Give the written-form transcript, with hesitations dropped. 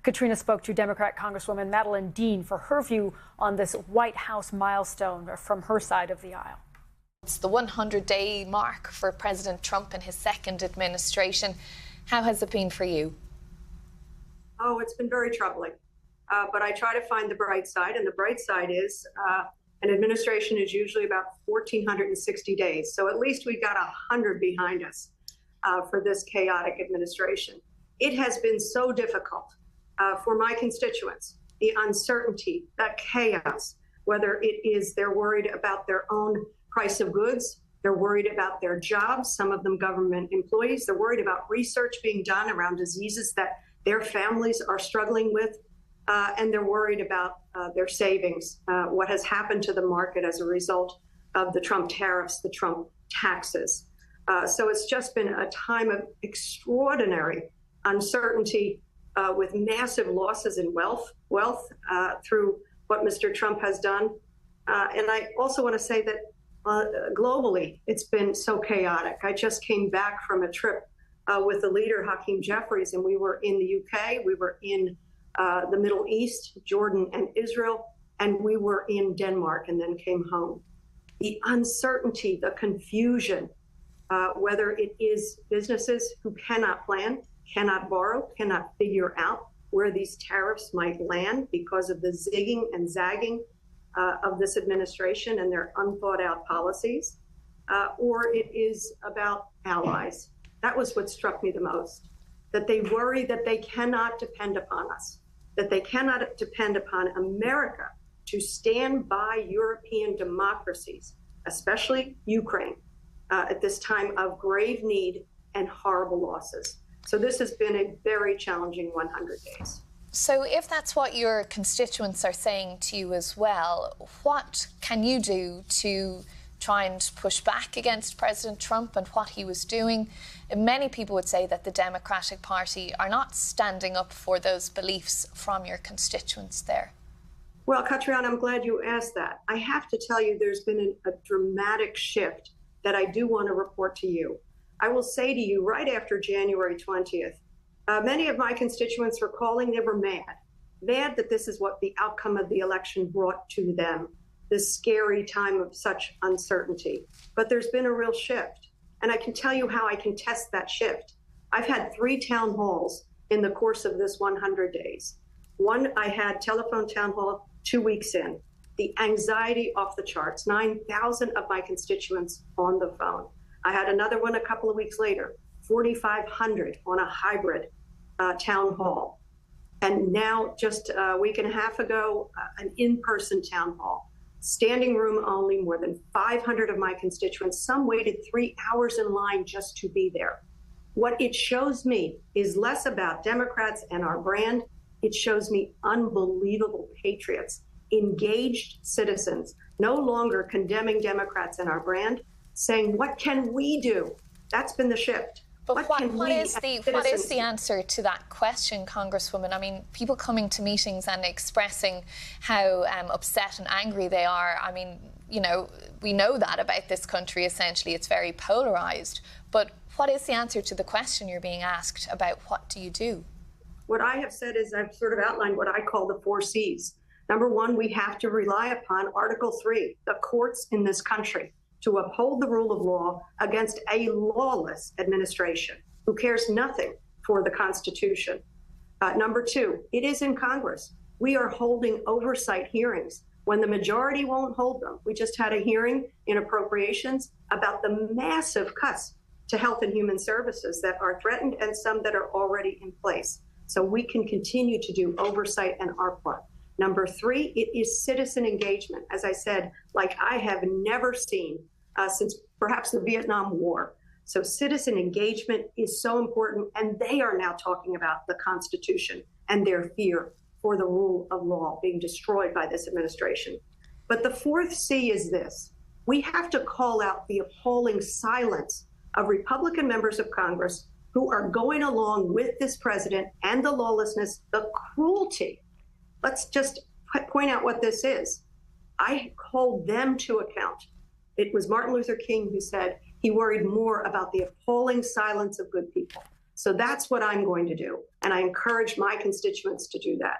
Katrina spoke to Democrat Congresswoman Madeleine Dean for her view on this White House milestone from her side of the aisle. It's the 100-day mark for President Trump in his second administration. How has it been for you? Oh, it's been very troubling. But I try to find the bright side, and the bright side is an administration is usually about 1,460 days. So at least we got 100 behind us for this chaotic administration. It has been so difficult for my constituents, the uncertainty, the chaos, whether it is they're worried about their own price of goods, they're worried about their jobs, some of them government employees, they're worried about research being done around diseases that their families are struggling with, and they're worried about their savings, what has happened to the market as a result of the Trump tariffs, the Trump taxes. So it's just been a time of extraordinary uncertainty with massive losses in wealth through what Mr. Trump has done. And I also want to say that globally, it's been so chaotic. I just came back from a trip with the leader, Hakeem Jeffries, and we were in the UK, we were in the Middle East, Jordan and Israel, and we were in Denmark and then came home. The uncertainty, the confusion, whether it is businesses who cannot plan, cannot borrow, cannot figure out where these tariffs might land because of the zigging and zagging of this administration and their unthought out policies, or it is about allies. That was what struck me the most, that they worry that they cannot depend upon us, that they cannot depend upon America to stand by European democracies, especially Ukraine, at this time of grave need and horrible losses. So this has been a very challenging 100 days. So if that's what your constituents are saying to you as well, what can you do to try and push back against President Trump and what he was doing? Many people would say that the Democratic Party are not standing up for those beliefs from your constituents there. Well, Katrina, I'm glad you asked that. I have to tell you there's been a dramatic shift that I do want to report to you. I will say to you, right after January 20th, many of my constituents were calling, they were mad that this is what the outcome of the election brought to them, this scary time of such uncertainty. But there's been a real shift. And I can tell you how I can test that shift. I've had 3 town halls in the course of this 100 days. One, I had telephone town hall 2 weeks in. The anxiety off the charts, 9,000 of my constituents on the phone. I had another one a couple of weeks later, 4,500 on a hybrid town hall. And now, just a week and a half ago, an in-person town hall. Standing room only, more than 500 of my constituents. Some waited 3 hours in line just to be there. What it shows me is less about Democrats and our brand. It shows me unbelievable patriots, engaged citizens, no longer condemning Democrats and our brand, saying, what can we do? That's been the shift. But what is the answer to that question, Congresswoman? I mean, people coming to meetings and expressing how upset and angry they are. I mean, you know, we know that about this country, essentially. It's very polarised. But what is the answer to the question you're being asked about what do you do? What I have said is I've sort of outlined what I call the 4 C's. Number one, we have to rely upon Article 3, the courts in this country, to uphold the rule of law against a lawless administration who cares nothing for the Constitution. Number 2, it is in Congress. We are holding oversight hearings when the majority won't hold them. We just had a hearing in Appropriations about the massive cuts to health and human services that are threatened and some that are already in place. So we can continue to do oversight and our part. Number 3, it is citizen engagement, as I said, like I have never seen since perhaps the Vietnam War. So citizen engagement is so important, and they are now talking about the Constitution and their fear for the rule of law being destroyed by this administration. But the 4th C is this. We have to call out the appalling silence of Republican members of Congress who are going along with this president and the lawlessness, the cruelty. Let's just point out what this is. I hold them to account. It was Martin Luther King who said he worried more about the appalling silence of good people. So that's what I'm going to do. And I encourage my constituents to do that.